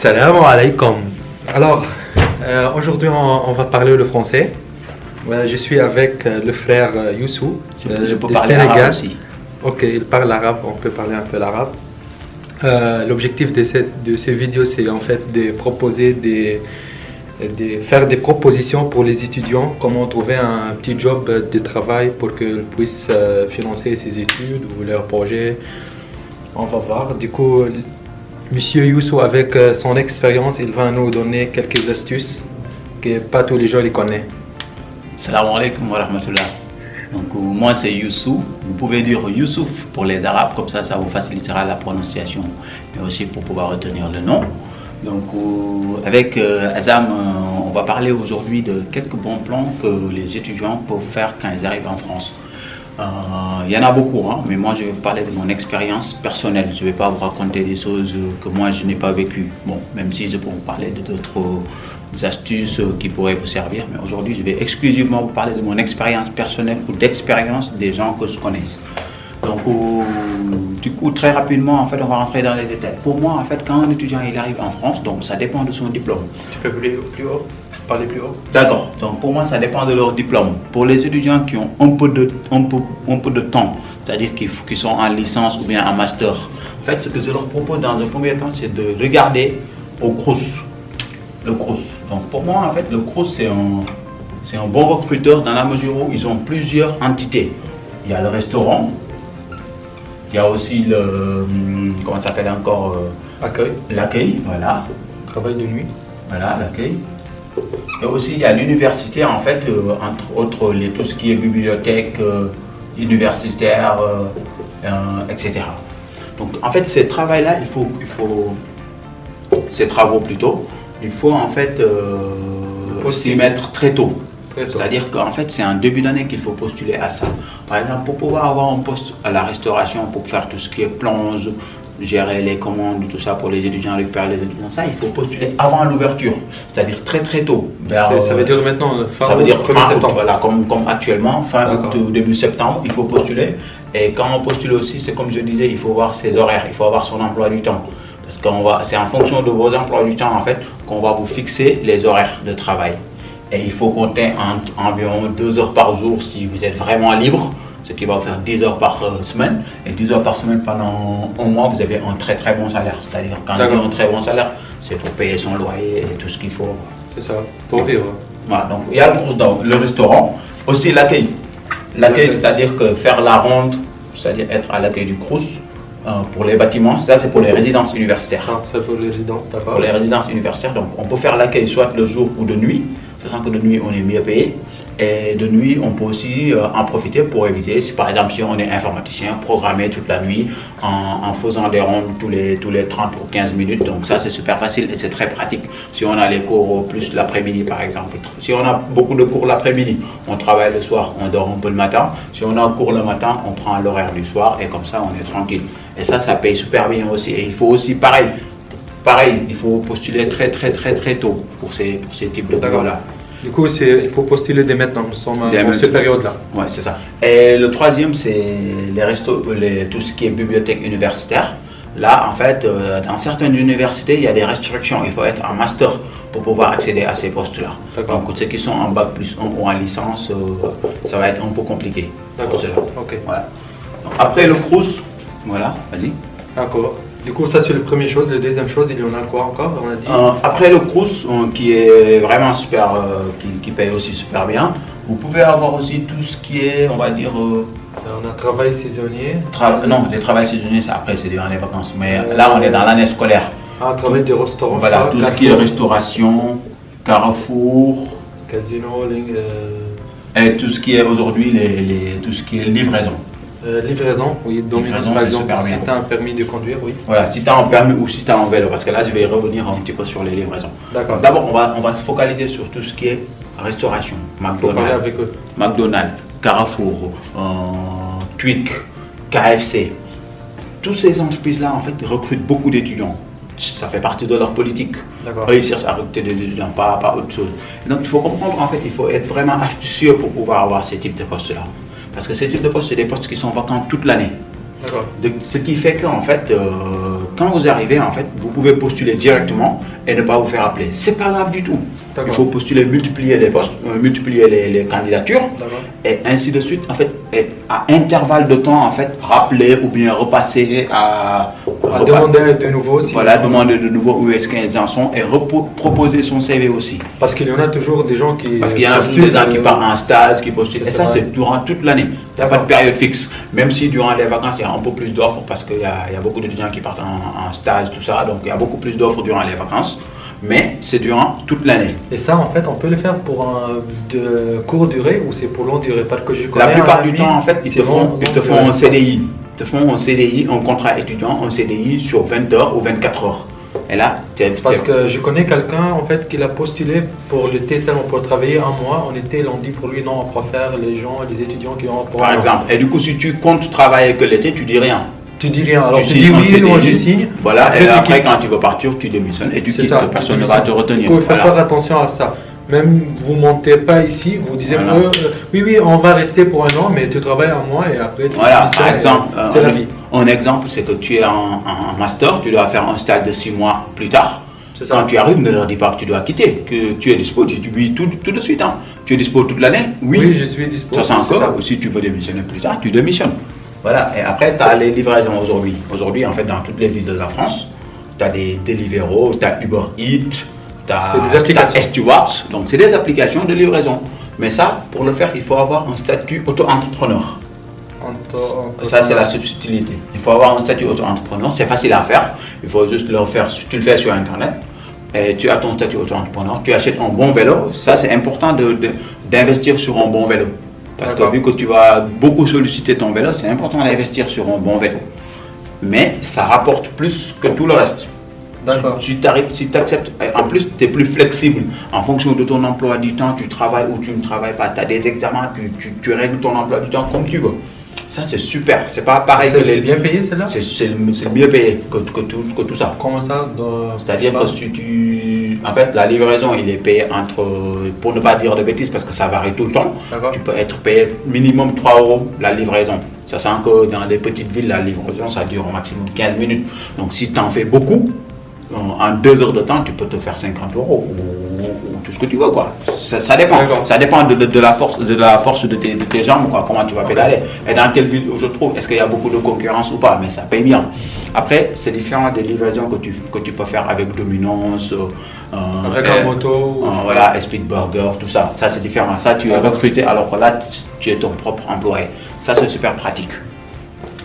Salam alaikum. Alors, aujourd'hui on va parler le français. Je suis avec le frère Youssou Je peux du parler Sénégal. arabe aussi. Ok, il parle arabe, on peut parler un peu l'arabe. L'objectif de ces vidéos, c'est en fait de proposer faire des propositions pour les étudiants, comment trouver un petit job de travail pour qu'ils puissent financer ses études ou leurs projets. On va voir. Du coup, Monsieur Youssou, avec son expérience, il va nous donner quelques astuces que pas tous les gens les connaissent. Salam alaikum wa rahmatullah. Donc moi c'est Youssou. Vous pouvez dire Youssouf pour les Arabes, comme ça vous facilitera la prononciation et aussi pour pouvoir retenir le nom. Donc avec Azam, on va parler aujourd'hui de quelques bons plans que les étudiants peuvent faire quand ils arrivent en France. Il y en a beaucoup, mais moi je vais vous parler de mon expérience personnelle. Je ne vais pas vous raconter des choses que moi je n'ai pas vécues. Bon, même si je peux vous parler d'autres astuces qui pourraient vous servir, mais aujourd'hui je vais exclusivement vous parler de mon expérience personnelle ou d'expérience des gens que je connais. Donc du coup très rapidement en fait on va rentrer dans les détails. Pour moi en fait quand un étudiant il arrive en France, donc ça dépend de son diplôme. Tu peux plus haut, parler plus haut. D'accord, donc pour moi ça dépend de leur diplôme. Pour les étudiants qui ont un peu de temps, c'est-à-dire qui sont en licence ou bien en master, en fait ce que je leur propose dans un premier temps c'est de regarder au CROUS. Le CROUS. Donc pour moi en fait le CROUS c'est un bon recruteur dans la mesure où ils ont plusieurs entités. Il y a le restaurant, il y a aussi le, comment ça s'appelle encore, l'accueil, voilà. Travail de nuit. Voilà, l'accueil. Et aussi il y a l'université en fait, entre autres tout ce qui est bibliothèque, universitaire, etc. Donc en fait ces travaux-là, ces travaux plutôt, il faut en fait s'y mettre très tôt. C'est-à-dire qu'en fait c'est en début d'année qu'il faut postuler à ça. Par exemple pour pouvoir avoir un poste à la restauration, pour faire tout ce qui est plonge, gérer les commandes, tout ça pour les étudiants, récupérer les étudiants, ça il faut postuler avant l'ouverture, c'est-à-dire très tôt. Ça veut dire maintenant ça veut dire fin août, voilà, comme actuellement, fin août ou début septembre, il faut postuler. Et quand on postule aussi, c'est comme je disais, il faut voir ses horaires, il faut avoir son emploi du temps. Parce que c'est en fonction de vos emplois du temps en fait qu'on va vous fixer les horaires de travail. Et il faut compter environ 2 heures par jour si vous êtes vraiment libre, ce qui va vous faire 10 heures par semaine. Et 10 heures par semaine pendant un mois, vous avez un très bon salaire. C'est-à-dire quand on dit un très bon salaire, c'est pour payer son loyer et tout ce qu'il faut. C'est ça, pour vivre. Voilà, donc il y a le restaurant, aussi l'accueil. L'accueil, c'est-à-dire que faire la ronde, c'est-à-dire être à l'accueil du CROUS. Pour les bâtiments, ça c'est pour les résidences universitaires. C'est pour les résidences, d'accord. Pour les résidences universitaires, donc on peut faire l'accueil soit le jour ou de nuit, sachant que de nuit on est mieux payé. Et de nuit on peut aussi en profiter pour réviser. Si par exemple si on est informaticien, programmer toute la nuit en faisant des rondes tous les 30 ou 15 minutes. Donc ça c'est super facile et c'est très pratique. Si on a les cours plus l'après-midi par exemple. Si on a beaucoup de cours l'après-midi, on travaille le soir, on dort un peu le matin. Si on a un cours le matin, on prend l'horaire du soir et comme ça on est tranquille. Et ça paye super bien aussi. Et il faut aussi pareil, il faut postuler très tôt pour ces types de boulots-là. Du coup, il faut postuler dès maintenant, nous sommes dans cette période-là. Ouais, c'est ça. Et le troisième, c'est tout ce qui est bibliothèque universitaire. Là, en fait, dans certaines universités, il y a des restrictions. Il faut être en master pour pouvoir accéder à ces postes-là. Donc, ceux qui sont en bac plus 1 ou en licence, ça va être un peu compliqué. D'accord. Ok. Voilà. Donc, après le CROUS, voilà, vas-y. D'accord. Du coup, ça c'est la première chose. La deuxième chose, il y en a quoi encore? On a dit. Après le CROUS, qui est vraiment super, qui paye aussi super bien, vous pouvez avoir aussi tout ce qui est, on va dire. On a travail saisonnier. Non, les travails saisonniers, après c'est durant les vacances. Mais là, on est dans l'année scolaire. Travail de restaurant. Voilà, tout ce qui est restauration, Carrefour. Casino, et tout ce qui est aujourd'hui, tout ce qui est livraison. Livraison, oui. Livraison, par exemple, super bien. si tu as un permis de conduire, oui. Voilà, si tu as un permis ou si tu as un vélo, parce que là, je vais revenir un petit peu sur les livraisons. D'accord. D'abord, on va se focaliser sur tout ce qui est restauration. McDonald's, Carrefour, Quick, KFC. Tous ces entreprises-là, en fait, recrutent beaucoup d'étudiants. Ça fait partie de leur politique. Ils cherchent à recruter des étudiants, pas autre chose. Donc, il faut comprendre, en fait, il faut être vraiment astucieux pour pouvoir avoir ces types de postes-là. Parce que ces types de postes, c'est des postes qui sont vacants toute l'année. Ce qui fait qu'en fait, quand vous arrivez, en fait, vous pouvez postuler directement et ne pas vous faire appeler. C'est pas grave du tout. Il faut postuler, multiplier les postes, multiplier les candidatures et ainsi de suite. En fait, et à intervalle de temps, en fait, rappeler ou bien repasser à demander de nouveau. Voilà, demander de nouveau où est-ce qu'ils en sont et proposer son CV aussi. Parce qu'il y en a toujours des gens qui. Parce qu'il y en a toujours des gens qui partent en stage, qui postulent. Et ça, c'est durant toute l'année. Il n'y a pas de période fixe. Même si durant les vacances, il y a un peu plus d'offres parce qu'il y a beaucoup d'étudiants qui partent en stage, tout ça. Donc, il y a beaucoup plus d'offres durant les vacances. Mais c'est durant toute l'année. Et ça, en fait, on peut le faire pour de courte durée ou c'est pour longue durée? Parce que je connais la plupart du temps, en fait, ils te font un CDI. Ils te font un CDI, un contrat étudiant, un CDI sur 20 heures ou 24 heures. Et là, parce que je connais quelqu'un, en fait, qui l'a postulé pour l'été seulement pour travailler un mois. En été, ils ont dit pour lui, non, on préfère les étudiants qui ont... Par exemple. Et du coup, si tu comptes travailler que l'été, tu dis rien. Tu dis rien, alors tu dis oui, moi je signe. Voilà, et après quand tu veux partir, tu démissionnes et tu quittes, personne ne va te retenir. Il faut faire attention à ça. Même vous ne montez pas ici, vous disiez oui, on va rester pour un an, mais tu travailles un mois et après tu démissionnes. Par exemple, c'est la vie. Un exemple, c'est que tu es en master, tu dois faire un stage de 6 mois plus tard. Quand tu arrives, ne leur dis pas que tu dois quitter, que tu es dispo, tu dis oui tout de suite. Tu es dispo toute l'année? Oui, je suis dispo. Ça c'est encore, ou si tu veux démissionner plus tard, tu démissionnes. Voilà, et après, tu as les livraisons aujourd'hui. Aujourd'hui, en fait, dans toutes les villes de la France, tu as des Deliveroo, tu as Uber Eats, tu as Stewart. Donc, c'est des applications de livraison. Mais ça, pour le faire, il faut avoir un statut auto-entrepreneur. Ça, c'est la subtilité. Il faut avoir un statut auto-entrepreneur. C'est facile à faire. Il faut juste le faire. Tu le fais sur Internet. Et tu as ton statut auto-entrepreneur. Tu achètes un bon vélo. Ça, c'est important d'investir sur un bon vélo. Parce que vu que tu vas beaucoup solliciter ton vélo, c'est important d'investir sur un bon vélo. Mais ça rapporte plus que tout le reste. D'accord. Si tu acceptes, en plus, tu es plus flexible. En fonction de ton emploi du temps, tu travailles ou tu ne travailles pas. Tu as des examens, tu règles ton emploi du temps comme tu veux. Ça, c'est super. C'est pas pareil que c'est bien payé, celle-là? C'est mieux payé que tout ça. Comment ça? C'est-à-dire que si en fait, la livraison, il est payé pour ne pas dire de bêtises, parce que ça varie tout le temps. Tu peux être payé minimum 3 € la livraison. Sachant que dans les petites villes, la livraison, ça dure au maximum 15 minutes. Donc, si tu en fais beaucoup, en 2 heures de temps, tu peux te faire 50 € ou tout ce que tu veux, quoi. Ça dépend. Ça dépend de la force de tes jambes, quoi. Comment tu vas pédaler. Et dans quelle ville je trouve, est-ce qu'il y a beaucoup de concurrence ou pas? Mais ça paye bien. Après, c'est différent des livraisons que tu peux faire avec Domino's, avec la moto, voilà, Speed Burger, tout ça. Ça, c'est différent. Ça, tu es recruté, alors que là, tu es ton propre employé. Ça, c'est super pratique.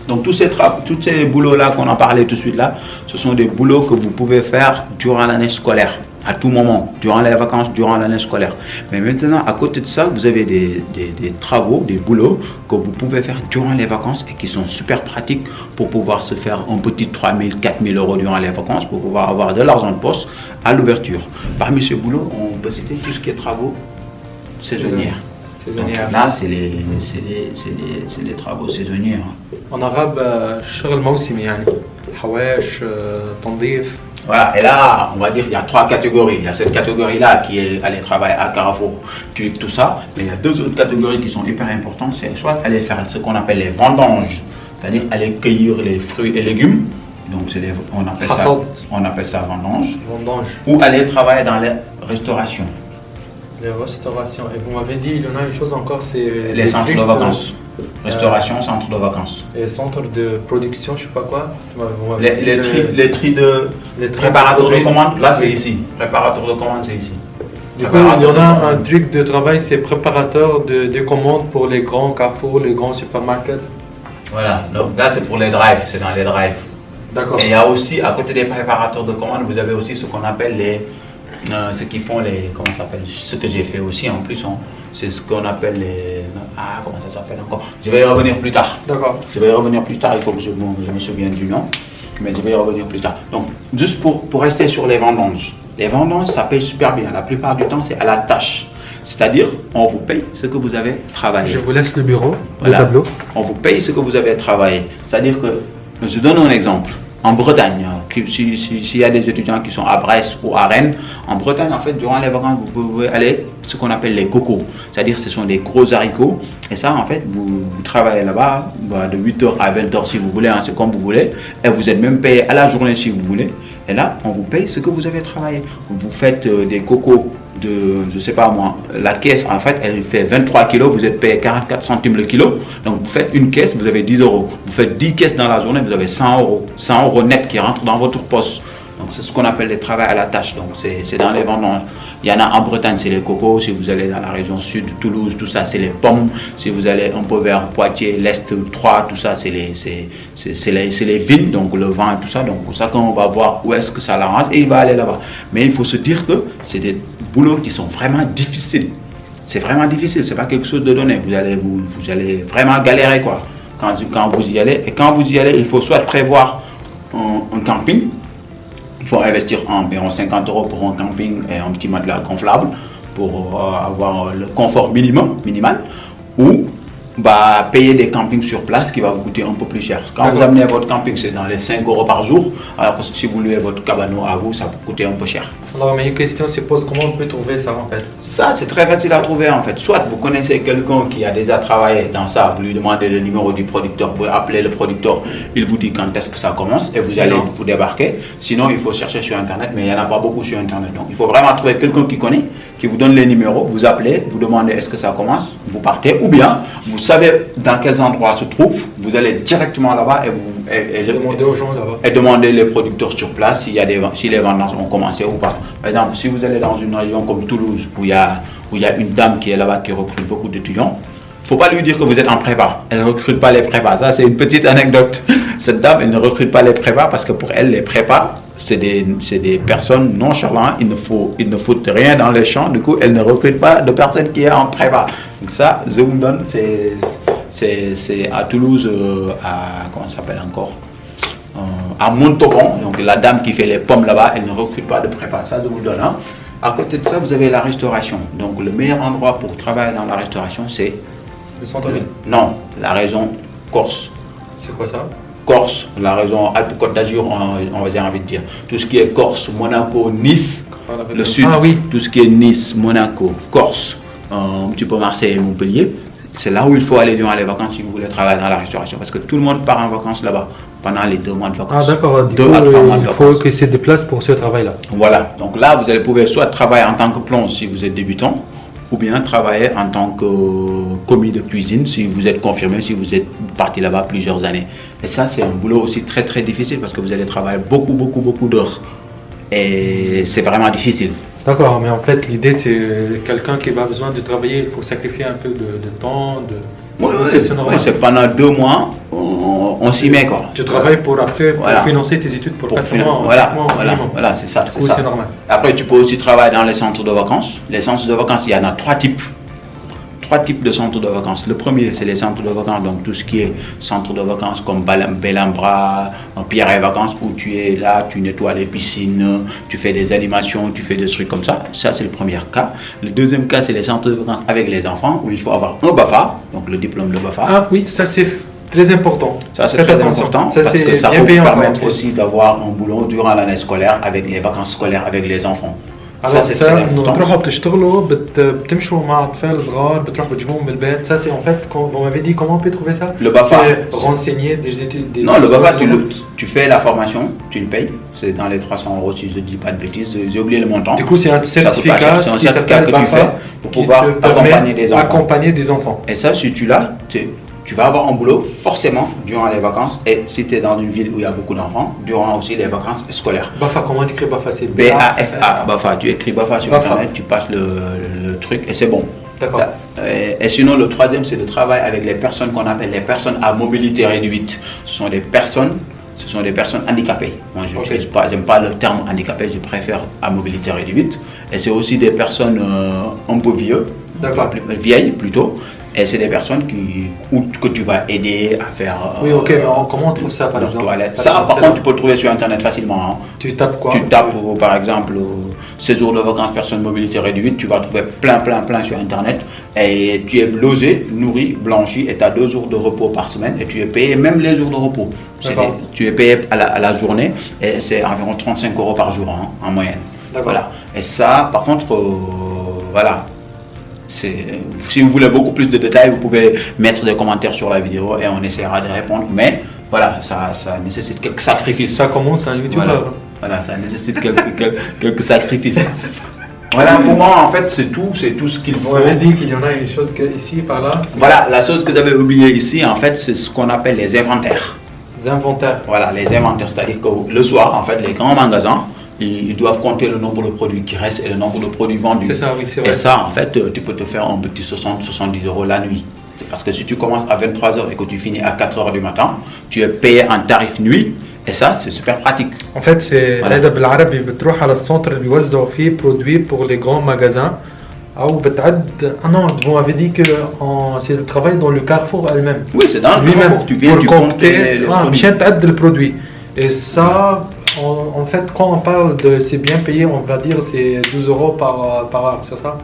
Donc tous ces boulots-là qu'on a parlé tout de suite là, ce sont des boulots que vous pouvez faire durant l'année scolaire, à tout moment, durant les vacances, durant l'année scolaire. Mais maintenant, à côté de ça, vous avez des travaux, des boulots que vous pouvez faire durant les vacances et qui sont super pratiques pour pouvoir se faire un petit 3 000, 4 000 € durant les vacances, pour pouvoir avoir de l'argent de poche à l'ouverture. Parmi ces boulots, on peut citer tout ce qui est travaux saisonniers. Donc, là, c'est les travaux saisonniers. En arabe, شغل موسمي يعني حواش تنظيف. Voilà, et là, on va dire qu'il y a 3 catégories. Il y a cette catégorie-là qui est aller travailler à Carrefour, tout ça. Mais il y a 2 autres catégories qui sont hyper importantes. C'est soit aller faire ce qu'on appelle les vendanges, c'est-à-dire aller cueillir les fruits et légumes. Donc, on appelle ça vendange. Ou aller travailler dans les restaurations. Les restaurations. Et vous m'avez dit, il y en a une chose encore, c'est les centres de vacances. Restauration, centre de vacances. Et centre de production, je sais pas quoi. Les tris de préparateur de commande, là c'est ici. Préparateur de commande, c'est ici. Du coup, il y en a un truc de travail, c'est préparateur de commandes pour les grands carrefours, les grands supermarkets. Voilà, donc là c'est pour les drives, c'est dans les drives. D'accord. Et il y a aussi, à côté des préparateurs de commandes, vous avez aussi ce qu'on appelle ceux qui font comment ça s'appelle, ce que j'ai fait aussi en plus, c'est ce qu'on appelle comment ça s'appelle encore, je vais y revenir plus tard. D'accord. Je vais y revenir plus tard, il faut que je me souvienne du nom, mais je vais y revenir plus tard. Donc, juste pour rester sur les vendanges. Les vendanges, ça paye super bien, la plupart du temps c'est à la tâche. C'est-à-dire, on vous paye ce que vous avez travaillé. Je vous laisse le bureau, voilà. Le tableau. On vous paye ce que vous avez travaillé. C'est-à-dire que, je donne un exemple. En Bretagne, s'il y a des étudiants qui sont à Brest ou à Rennes, en Bretagne, en fait, durant les vacances, vous pouvez aller ce qu'on appelle les cocos. C'est-à-dire ce sont des gros haricots. Et ça, en fait, vous travaillez là-bas de 8h à 20h si vous voulez, hein, c'est comme vous voulez. Et vous êtes même payé à la journée si vous voulez. Et là, on vous paye ce que vous avez travaillé. Vous faites des cocos de, je sais pas moi, la caisse, en fait, elle fait 23 kilos, vous êtes payé 44 centimes le kilo. Donc, vous faites une caisse, vous avez 10 euros. Vous faites 10 caisses dans la journée, vous avez 100 euros. 100 euros net qui rentrent dans votre poste. Donc, c'est ce qu'on appelle le travail à la tâche. Donc, c'est dans les vendanges. Il y en a en Bretagne, c'est les cocos. Si vous allez dans la région sud, Toulouse, tout ça, c'est les pommes. Si vous allez un peu vers Poitiers, l'Est, Troyes, tout ça, c'est les vignes, donc le vin et tout ça. Donc, chacun va voir où est-ce que ça l'arrange et il va aller là-bas. Mais il faut se dire que c'est des boulots qui sont vraiment difficiles. C'est vraiment difficile, c'est pas quelque chose de donné. Vous allez vraiment galérer, quoi, quand vous y allez. Et quand vous y allez, il faut soit prévoir un camping. Il faut investir environ 50 euros pour un camping et un petit matelas gonflable pour avoir le confort minimal, ou payer des campings sur place qui va vous coûter un peu plus cher. Quand vous amenez votre camping, c'est dans les 5 euros par jour, alors que si vous louez votre cabano à vous, ça peut coûter un peu cher. Alors, mais une question se pose, comment on peut trouver ça en fait? Ça, c'est très facile à trouver en fait. Soit vous connaissez quelqu'un qui a déjà travaillé dans ça, vous lui demandez le numéro du producteur, vous appelez le producteur, il vous dit quand est-ce que ça commence et vous allez vous débarquer. Sinon, il faut chercher sur Internet, mais il n'y en a pas beaucoup sur Internet. Donc, il faut vraiment trouver quelqu'un qui connaît, qui vous donne les numéros, vous appelez, vous demandez est-ce que ça commence, vous partez, ou bien vous savez dans quels endroits se trouve, vous allez directement là-bas et demander aux gens là-bas. Et demander les producteurs sur place si les vendanges ont commencé ou pas. Par exemple, si vous allez dans une région comme Toulouse où il y a une dame qui est là-bas qui recrute beaucoup d'étudiants, il ne faut pas lui dire que vous êtes en prépa. Elle ne recrute pas les prépas. Ça, c'est une petite anecdote. Cette dame, elle ne recrute pas les prépas parce que pour elle, les prépas, c'est des personnes nonchalantes. Il ne faut rien dans les champs. Du coup, elle ne recrute pas de personnes qui est en prépa. Donc ça, je vous donne, c'est à Toulouse, comment ça s'appelle encore, à Montauban. Donc la dame qui fait les pommes là-bas, elle ne recrute pas de prépa. Ça, je vous donne. Hein. À côté de ça, vous avez la restauration. Donc le meilleur endroit pour travailler dans la restauration, c'est le centre-ville. Non, la région Corse. C'est quoi ça? Corse, la région Alpes-Côte d'Azur, on va dire, envie de dire. Tout ce qui est Corse, Monaco, Nice, le sud. Ah oui. Tout ce qui est Nice, Monaco, Corse, un petit peu Marseille et Montpellier. C'est là où il faut aller durant les vacances si vous voulez travailler dans la restauration. Parce que tout le monde part en vacances là-bas pendant les 2 mois de vacances. Ah d'accord, du coup, il faut que c'est des places pour ce travail-là. Voilà, donc là vous allez pouvoir soit travailler en tant que plonge si vous êtes débutant, ou bien travailler en tant que commis de cuisine si vous êtes confirmé, si vous êtes parti là-bas plusieurs années. Et ça c'est un boulot aussi très très difficile parce que vous allez travailler beaucoup d'heures. Et c'est vraiment difficile. D'accord, mais en fait l'idée c'est quelqu'un qui a besoin de travailler, il faut sacrifier un peu de temps, c'est normal. C'est pendant 2 mois, on s'y met quoi. Tu travailles pour après financer tes études pour 4 mois. Voilà, c'est ça. C'est normal. Après tu peux aussi travailler dans les centres de vacances. Les centres de vacances, il y en a 3 types. 3 types de centres de vacances. Le premier, c'est les centres de vacances, donc tout ce qui est centre de vacances comme Bellambra, Pierre et Vacances, où tu es là, tu nettoies les piscines, tu fais des animations, tu fais des trucs comme ça. Ça, c'est le premier cas. Le deuxième cas, c'est les centres de vacances avec les enfants, où il faut avoir un BAFA, donc le diplôme de BAFA. Ah oui, ça c'est très important. Ça, c'est très important, parce que ça peut vous permettre aussi d'avoir un boulot durant l'année scolaire, avec les vacances scolaires avec les enfants. Alors ça, بتروحوا بتشتغلوا بتمشوا مع اطفال صغار بتروحوا بتجيبوهم من البيت. Ça c'est en fait, vous m'avez dit comment on peut trouver ça? Le BAFA. Renseigner des études. Non, le BAFA, tu fais la formation, tu le payes. C'est dans les 300 euros si je ne dis pas de bêtises. J'ai oublié le montant. Du coup, c'est un certificat que tu fais pour pouvoir accompagner des enfants. Et ça, si tu l'as, tu vas avoir un boulot forcément durant les vacances. Et si tu es dans une ville où il y a beaucoup d'enfants, durant aussi les vacances scolaires. BAFA, comment on écrit BAFA? C'est BAFA. BAFA, tu écris BAFA sur Internet, tu passes le truc et c'est bon. D'accord. Et sinon, le troisième, c'est de travailler avec les personnes qu'on appelle les personnes à mobilité réduite. Ce sont des personnes handicapées. Moi, je n'aime pas le terme handicapé, je préfère à mobilité réduite. Et c'est aussi des personnes un peu vieilles plutôt. Et c'est des personnes que tu vas aider à faire. Oui, ok, mais comment on trouve ça par exemple? Ça, par contre, tu peux le trouver sur Internet facilement. Hein. Tu tapes quoi? Tu tapes, par exemple, séjour de vacances, personnes mobilité réduite, tu vas trouver plein sur Internet. Et tu es logé, nourri, blanchi, et tu as 2 jours de repos par semaine. Et tu es payé même les jours de repos. Tu es payé à la journée, et c'est environ 35 € par jour hein, en moyenne. Voilà. Et ça, par contre, voilà. Si vous voulez beaucoup plus de détails, vous pouvez mettre des commentaires sur la vidéo et on essaiera de répondre. Mais voilà, ça nécessite quelques sacrifices. Ça commence un YouTube. Voilà, ça nécessite quelques sacrifices. Voilà, pour moi, en fait, c'est tout ce qu'il faut. Vous m'avez dit qu'il y en a une chose ici, par là. Voilà, la chose que vous avez oubliée ici, en fait, c'est ce qu'on appelle les inventaires. Les inventaires. Voilà, les inventaires, c'est-à-dire que le soir, en fait, les grands magasins, ils doivent compter le nombre de produits qui restent et le nombre de produits vendus. C'est ça, oui, c'est vrai. Et ça, en fait, tu peux te faire un petit 60-70 € la nuit. C'est parce que si tu commences à 23 h et que tu finis à 4 h du matin, tu es payé en tarif nuit. Et ça, c'est super pratique. En fait, c'est l'aide بالعربي بتروح على السنتر اللي بيوزعوا فيه produits pour les grands magasins. أو بتعد non, vous m'avez dit que c'est le travail dans le Carrefour elle-même. Oui, c'est dans le Carrefour. Tu viens, tu comptes les produits. مشان تعد le produit. Et ça, en fait, quand on parle de c'est bien payé, on va dire c'est 12 € par heure, c'est ça?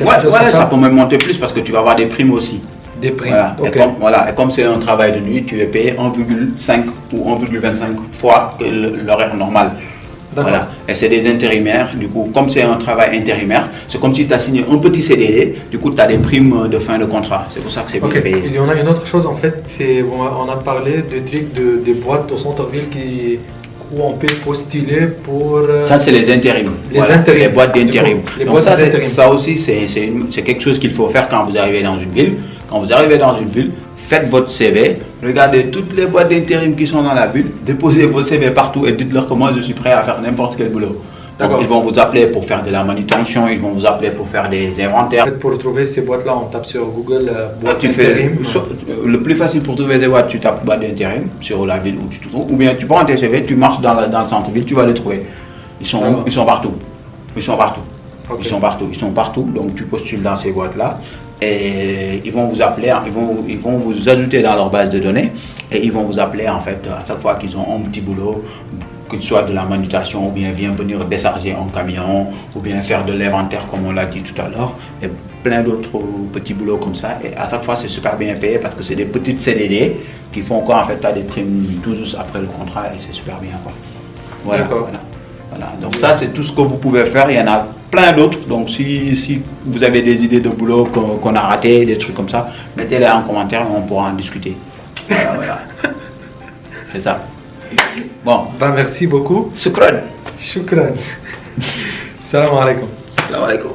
Ouais, ça peut même monter plus parce que tu vas avoir des primes aussi. Des primes. Voilà. Okay. Et comme c'est un travail de nuit, tu es payé 1,5 ou 1,25 fois l'horaire normal. Voilà. Et c'est des intérimaires. Du coup, comme c'est un travail intérimaire, c'est comme si tu as signé un petit CDD. Du coup, tu as des primes de fin de contrat. C'est pour ça que c'est bien payé. Il y en a une autre chose, en fait, on a parlé de trucs des boîtes au centre-ville où on peut postuler pour... Ça, c'est les intérims. Les boîtes d'intérim. Ça aussi, c'est quelque chose qu'il faut faire quand vous arrivez dans une ville. Quand vous arrivez dans une ville, faites votre CV, regardez toutes les boîtes d'intérim qui sont dans la ville, déposez votre CV partout et dites-leur que moi je suis prêt à faire n'importe quel boulot. Donc, ils vont vous appeler pour faire de la manutention, ils vont vous appeler pour faire des inventaires. En fait, pour trouver ces boîtes-là, on tape sur Google boîte d'intérim. Le plus facile pour trouver ces boîtes, tu tapes boîte d'intérim sur la ville où tu te trouves, ou bien tu prends tes CV, tu marches dans le centre-ville, tu vas les trouver. Ils sont partout. Ils sont partout. Okay. Ils sont partout, donc tu postules dans ces boîtes-là et ils vont vous appeler, ils vont vous ajouter dans leur base de données et ils vont vous appeler en fait à chaque fois qu'ils ont un petit boulot, que ce soit de la manutention ou bien venir décharger un camion ou bien faire de l'inventaire comme on l'a dit tout à l'heure et plein d'autres petits boulots comme ça et à chaque fois c'est super bien payé parce que c'est des petites CDD qui font quoi en fait tu as des primes tout juste après le contrat et c'est super bien quoi. Voilà. Donc ça c'est tout ce que vous pouvez faire, il y en a plein d'autres, donc si vous avez des idées de boulot qu'on a raté, des trucs comme ça, mettez-les en commentaire et on pourra en discuter. Voilà. C'est ça. Bon. Merci beaucoup. Shukran. Salam alaikum. Salam alaikum.